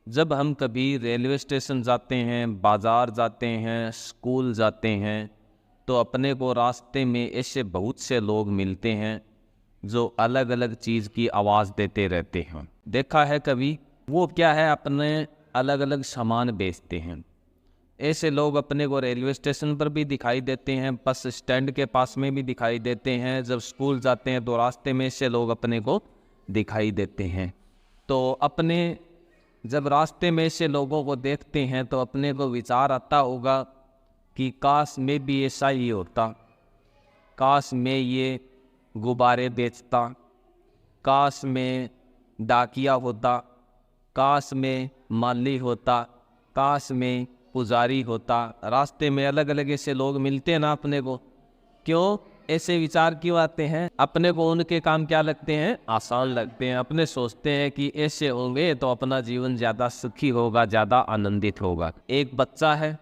जब हम कभी रेलवे स्टेशन जाते हैं, बाज़ार जाते हैं, स्कूल जाते हैं, तो अपने को रास्ते में ऐसे बहुत से लोग मिलते हैं जो अलग अलग चीज़ की आवाज़ देते रहते हैं। देखा है कभी? वो क्या है, अपने अलग अलग सामान बेचते हैं। ऐसे लोग अपने को रेलवे स्टेशन पर भी दिखाई देते हैं, बस स्टैंड के पास में भी दिखाई देते हैं। जब स्कूल जाते हैं तो रास्ते में ऐसे लोग अपने को दिखाई देते हैं। तो अपने जब रास्ते में से लोगों को देखते हैं तो अपने को विचार आता होगा कि काश मैं भी ऐसा ही होता, काश मैं ये गुब्बारे बेचता, काश मैं डाकिया होता, काश मैं माली होता, काश मैं पुजारी होता। रास्ते में अलग अलग ऐसे लोग मिलते हैं ना अपने को। क्यों ऐसे विचार क्यों आते हैं? अपने को उनके काम क्या लगते हैं? आसान लगते हैं। अपने सोचते हैं कि ऐसे होंगे तो अपना जीवन ज़्यादा सुखी होगा, ज़्यादा आनंदित होगा। एक बच्चा है,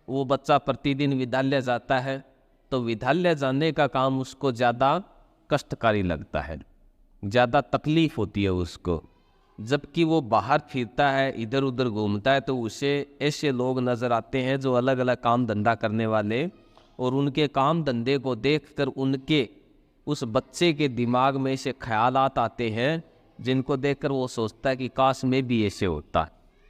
वो बच्चा प्रतिदिन विद्यालय जाता है, तो विद्यालय जाने का काम उसको ज़्यादा कष्टकारी लगता है, ज़्यादा तकलीफ होती है उसको। जबकि वो बाहर फिरता है, इधर उधर घूमता है, तो उसे ऐसे लोग नज़र आते हैं जो अलग अलग काम धंधा करने वाले, और उनके काम धंधे को देखकर उनके उस बच्चे के दिमाग में ऐसे ख्यालात आते हैं जिनको देखकर वो सोचता है कि काश मैं भी ऐसे होता,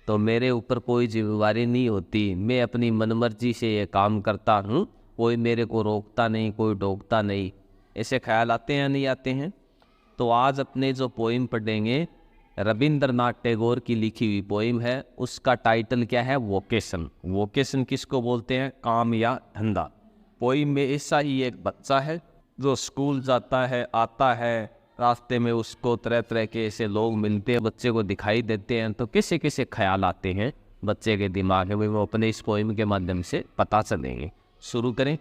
तो मेरे ऊपर कोई जिम्मेवारी नहीं होती, मैं अपनी मनमर्जी से ये काम करता हूँ, कोई मेरे को रोकता नहीं, कोई टोकता नहीं। ऐसे ख्याल आते हैं या नहीं आते हैं? तो आज अपने जो पोइम पढ़ेंगे, रविंद्रनाथ टैगोर की लिखी हुई पोइम है। उसका टाइटल क्या है? वोकेशन। वोकेशन किसको बोलते हैं? काम या धंधा। पोइम में ऐसा ही एक बच्चा है जो स्कूल जाता है, आता है, रास्ते में उसको तरह तरह के ऐसे लोग मिलते हैं, बच्चे को दिखाई देते हैं, तो कैसे कैसे ख्याल आते हैं बच्चे के दिमाग में, वो अपने इस पोइम के माध्यम से पता चलेंगे। शुरू करें।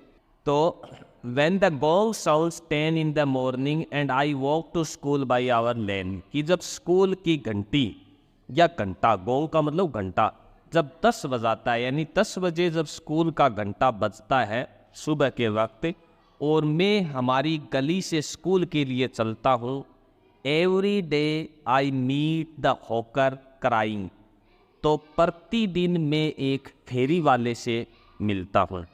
तो When the gong sounds 10 in the morning and I walk to school by our lane, कि जब स्कूल की घंटी या घंटा, गोंग का मतलब घंटा, जब 10 बजाता है, यानी 10 बजे जब स्कूल का घंटा बजता है सुबह के वक्त, और मैं हमारी गली से स्कूल के लिए चलता हूँ, every day I meet the hawker crying, तो प्रतिदिन मैं एक फेरी वाले से मिलता हूँ।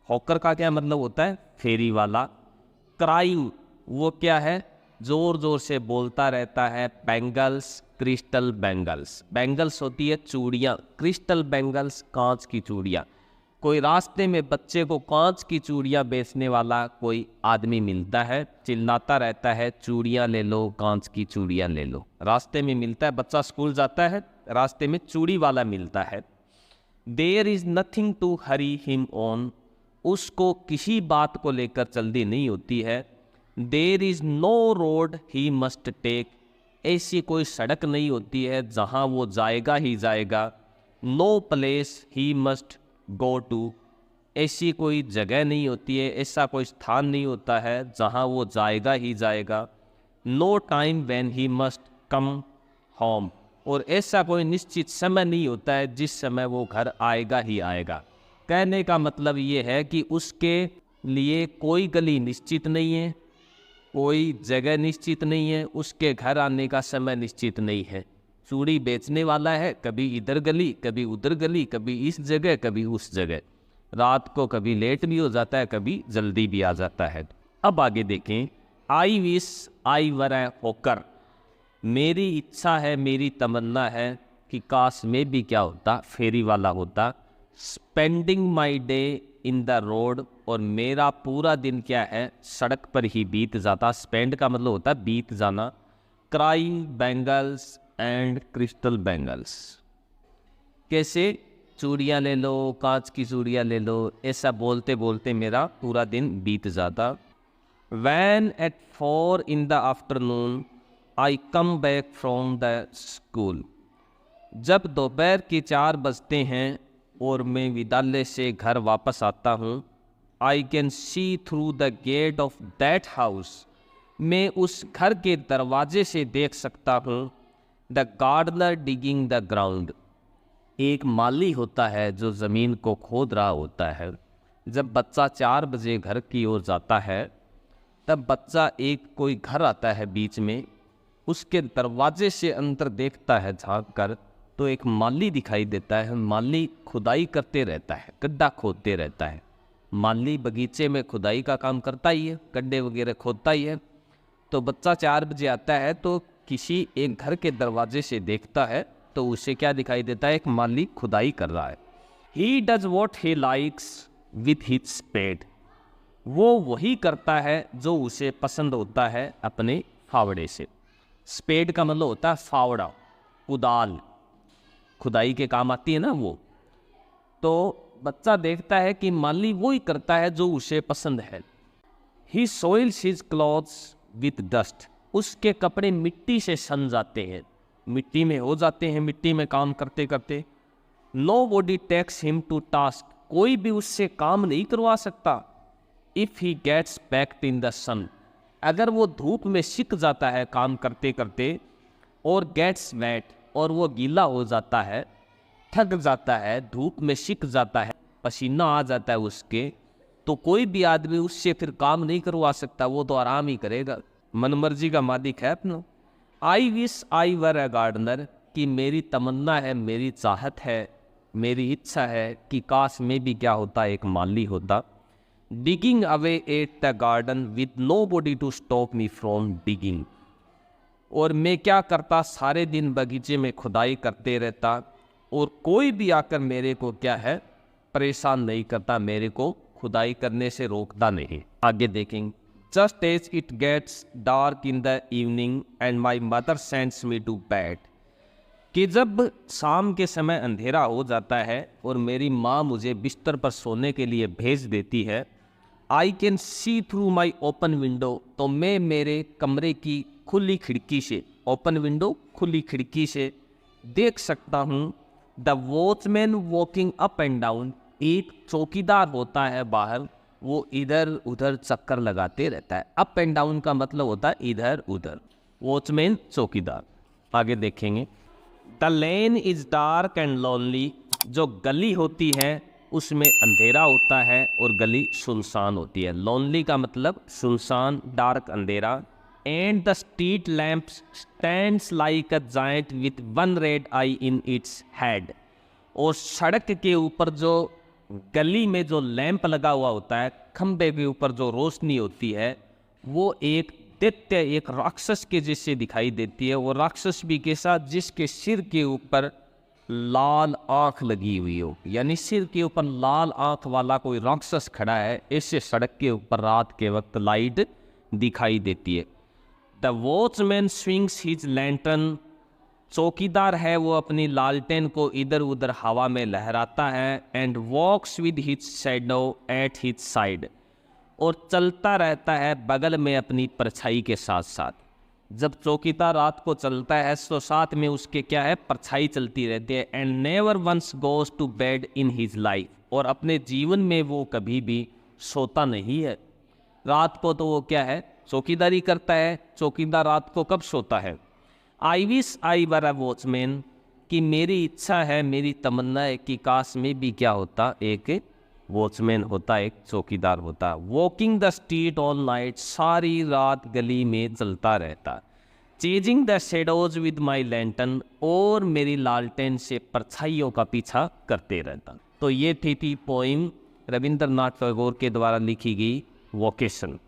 हॉकर का क्या मतलब होता है? फेरी वाला। क्राइंग वो क्या है? जोर जोर से बोलता रहता है। बैंगल्स, क्रिस्टल बैंगल्स, बैंगल्स होती है चूड़ियाँ, क्रिस्टल बैंगल्स कांच की चूड़ियाँ। कोई रास्ते में बच्चे को कांच की चूड़ियाँ बेचने वाला कोई आदमी मिलता है, चिल्लाता रहता है चूड़ियाँ ले लो, कांच की चूड़ियाँ ले लो। रास्ते में मिलता है, बच्चा स्कूल जाता है, रास्ते में चूड़ी वाला मिलता है। There is nothing to hurry him on, उसको किसी बात को लेकर जल्दी नहीं होती है। There is no road he must take, ऐसी कोई सड़क नहीं होती है जहाँ वो जाएगा ही जाएगा। No place he must go to, ऐसी कोई जगह नहीं होती है, ऐसा कोई स्थान नहीं होता है जहाँ वो जाएगा ही जाएगा। No time when he must come home, और ऐसा कोई निश्चित समय नहीं होता है जिस समय वो घर आएगा ही आएगा। कहने का मतलब ये है कि उसके लिए कोई गली निश्चित नहीं है, कोई जगह निश्चित नहीं है, उसके घर आने का समय निश्चित नहीं है। चूड़ी बेचने वाला है, कभी इधर गली, कभी उधर गली, कभी इस जगह, कभी उस जगह। रात को कभी लेट भी हो जाता है, कभी जल्दी भी आ जाता है। अब आगे देखें। I wish I were A hawker, मेरी इच्छा है, मेरी तमन्ना है कि काश मैं भी क्या होता, फेरी वाला होता। Spending my day in the road, और मेरा पूरा दिन क्या है, सड़क पर ही बीत जाता। स्पेंड का मतलब होता है बीत जाना। Crying bangles and crystal bangles, कैसे? चूड़ियाँ ले लो, कांच की चूड़ियाँ ले लो, ऐसा बोलते बोलते मेरा पूरा दिन बीत जाता। When at 4 in the afternoon I come back from the school, जब दोपहर के 4 बजते हैं और मैं विद्यालय से घर वापस आता हूँ, I can see through the gate of that house, मैं उस घर के दरवाजे से देख सकता हूँ। The gardener digging the ground, एक माली होता है जो ज़मीन को खोद रहा होता है। जब बच्चा 4 बजे घर की ओर जाता है, तब बच्चा एक कोई घर आता है बीच में, उसके दरवाजे से अंदर देखता है झांक कर, तो एक माली दिखाई देता है। माली खुदाई करते रहता है, गड्ढा खोदते रहता है। माली बगीचे में खुदाई का काम करता ही है, गड्ढे वगैरह खोदता ही है। तो बच्चा 4 बजे आता है तो किसी एक घर के दरवाजे से देखता है तो उसे क्या दिखाई देता है, एक माली खुदाई कर रहा है। He does what he likes with his spade, वो वही करता है जो उसे पसंद होता है अपने फावड़े से। स्पेड का मतलब होता है फावड़ा, कुदाल, खुदाई के काम आती है ना वो। तो बच्चा देखता है कि माली वो ही करता है जो उसे पसंद है। He soils his clothes with dust, उसके कपड़े मिट्टी से सन जाते हैं, मिट्टी में हो जाते हैं, मिट्टी में काम करते करते। Nobody takes him to task, कोई भी उससे काम नहीं करवा सकता। If he gets backed in the sun, अगर वो धूप में सिक जाता है काम करते करते, और गेट्स वेट, और वो गीला हो जाता है, थक जाता है, धूप में सिक जाता है, पसीना आ जाता है उसके, तो कोई भी आदमी उससे फिर काम नहीं करवा सकता, वो तो आराम ही करेगा, मनमर्जी का मालिक है अपना। I wish I were a gardener, कि मेरी तमन्ना है, मेरी चाहत है, मेरी इच्छा है कि काश में भी क्या होता, एक माली होता। Digging away at the garden with nobody to stop me from digging, और मैं क्या करता, सारे दिन बगीचे में खुदाई करते रहता और कोई भी आकर मेरे को क्या है, परेशान नहीं करता, मेरे को खुदाई करने से रोकता नहीं। आगे देखेंगे। Just as it gets dark in the evening and my mother sends me to bed, कि जब शाम के समय अंधेरा हो जाता है और मेरी माँ मुझे बिस्तर पर सोने के लिए भेज देती है। आई can see through my open window, तो मैं मेरे कमरे की खुली खिड़की से, ओपन विंडो खुली खिड़की से देख सकता हूँ। The watchman walking up and down, एक चौकीदार होता है बाहर, वो इधर उधर चक्कर लगाते रहता है। अप एंड डाउन का मतलब होता है इधर उधर, वॉचमैन चौकीदार। आगे देखेंगे। The lane is dark and lonely, जो गली होती है उसमें अंधेरा होता है और गली सुनसान होती है। लोनली का मतलब सुनसान, डार्क अंधेरा। And the street lamps stands like a giant with one red I in its head, और सड़क के ऊपर जो गली में जो लैंप लगा हुआ होता है, खंबे के ऊपर जो रोशनी होती है, वो एक दैत्य, एक राक्षस के जैसे दिखाई देती है। वो राक्षस भी कैसा, जिसके सिर के ऊपर लाल आंख लगी हुई हो, यानी सिर के ऊपर लाल आंख वाला कोई राक्षस खड़ा है, ऐसे सड़क के ऊपर रात के वक्त लाइट दिखाई देती है। The watchman swings his lantern, चौकीदार है वो अपनी लालटेन को इधर उधर हवा में लहराता है। And walks with his shadow at his side, और चलता रहता है बगल में अपनी परछाई के साथ साथ। जब चौकीदार रात को चलता है तो साथ में उसके क्या है, परछाई चलती रहती है। And never once goes to bed in his life, और अपने जीवन में वो कभी भी सोता नहीं है। रात को तो वो क्या है, चौकीदारी करता है। चौकीदार रात को कब सोता है। I wish I were a watchman, कि मेरी इच्छा है, मेरी तमन्ना है कि काश में भी क्या होता, एक वॉचमैन होता, एक चौकीदार होता। Walking the street all night, सारी रात गली में चलता रहता। Chasing the shadows with my lantern, और मेरी लालटेन से परछाइयों का पीछा करते रहता। तो ये थी पोइम रविंद्रनाथ टैगोर के द्वारा लिखी गई वोकेशन।